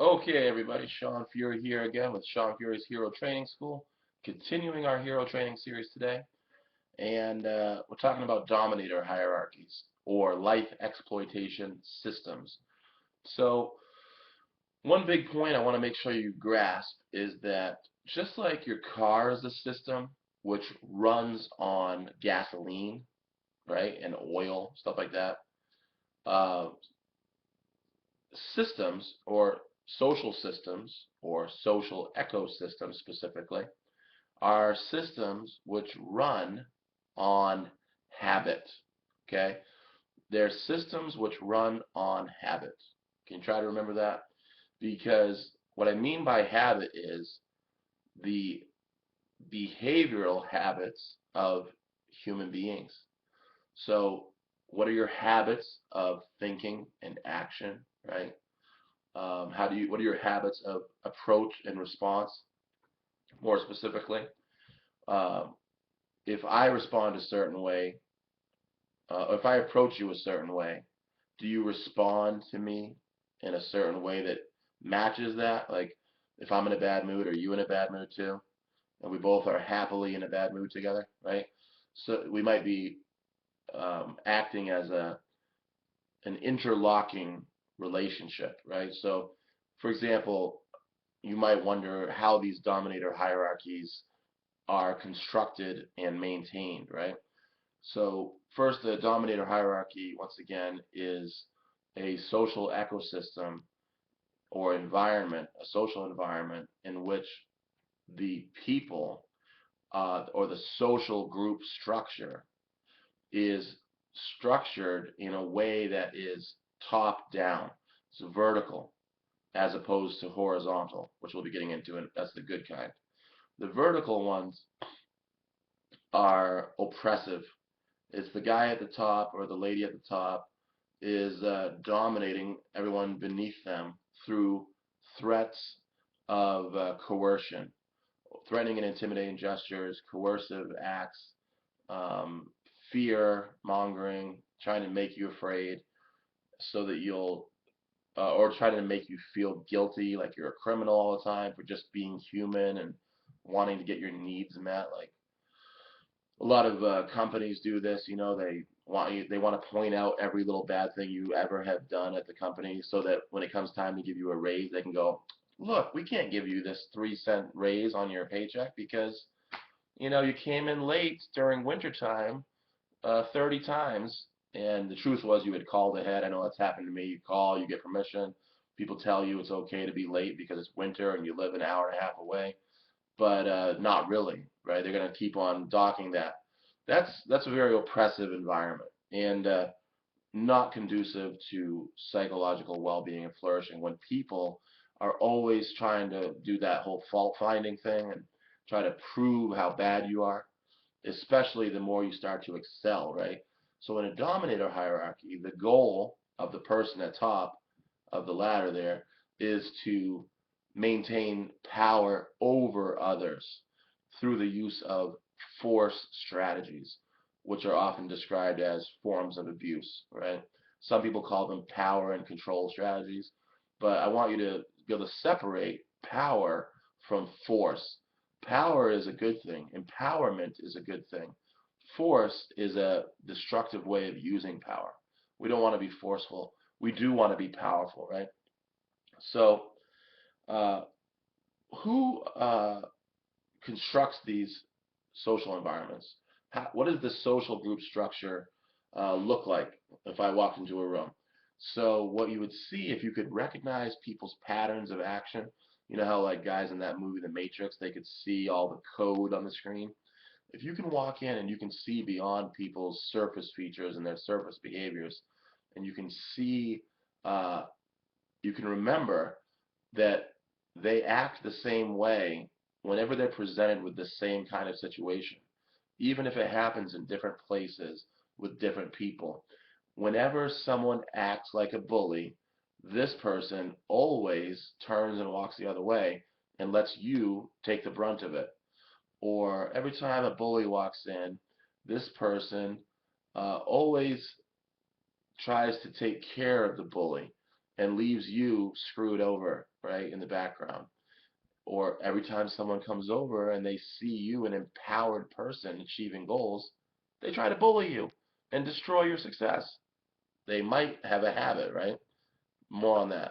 Okay, everybody, Sean Fury here again with Sean Fury's Hero Training School, continuing our hero training series today. And we're talking about dominator hierarchies or life exploitation systems. So, one big point I want to make sure you grasp is that just like your car is a system which runs on gasoline, right, and oil, stuff like that, uh, systems or social ecosystems specifically are systems which run on habit. Okay? They're systems which run on habit. Can you try to remember that? Because what I mean by habit is the behavioral habits of human beings. So, what are your habits of thinking and action, right? What are your habits of approach and response? More specifically, um, if I respond a certain way, if I approach you a certain way, do you respond to me in a certain way that matches that? Like, if I'm in a bad mood, are you in a bad mood too? And we both are happily in a bad mood together, right? So we might be acting as an interlocking relationship, right? So, for example, you might wonder how these dominator hierarchies are constructed and maintained, right? So first, the dominator hierarchy, once again, is a social ecosystem or environment, a social environment in which the people or the social group structure is structured in a way that is top down. It's vertical as opposed to horizontal, which we'll be getting into, and that's the good kind. The vertical ones are oppressive. It's the guy at the top or the lady at the top is dominating everyone beneath them through threats of coercion, threatening and intimidating gestures, coercive acts, um, fear mongering, trying to make you afraid so that you'll, or trying to make you feel guilty, like you're a criminal all the time for just being human and wanting to get your needs met. Like a lot of companies do this. They want to point out every little bad thing you ever have done at the company, so that when it comes time to give you a raise, they can go, look, we can't give you this 3 cent raise on your paycheck because you came in late during wintertime 30 times, and the truth was you had called ahead. I know that's happened to me. You call, you get permission. People tell you it's okay to be late because it's winter and you live an hour and a half away, but not really, right? They're going to keep on docking that. That's a very oppressive environment and not conducive to psychological well-being and flourishing when people are always trying to do that whole fault finding thing and try to prove how bad you are, especially the more you start to excel, right? So in a dominator hierarchy, the goal of the person at top of the ladder there is to maintain power over others through the use of force strategies, which are often described as forms of abuse, right? Some people call them power and control strategies, but I want you to be able to separate power from force. Power is a good thing. Empowerment is a good thing. Force is a destructive way of using power. We don't want to be forceful. We do want to be powerful, right? So, uh, who constructs these social environments? What does the social group structure look like if I walked into a room? So, what you would see if you could recognize people's patterns of action, you know how like guys in that movie, The Matrix, they could see all the code on the screen. If you can walk in and you can see beyond people's surface features and their surface behaviors, and you can see, uh, you can remember that they act the same way whenever they're presented with the same kind of situation, even if it happens in different places with different people. Whenever someone acts like a bully, this person always turns and walks the other way and lets you take the brunt of it. Or every time a bully walks in, this person always tries to take care of the bully and leaves you screwed over, right, in the background. Or every time someone comes over and they see you, an empowered person achieving goals, they try to bully you and destroy your success. They might have a habit, right? More on that.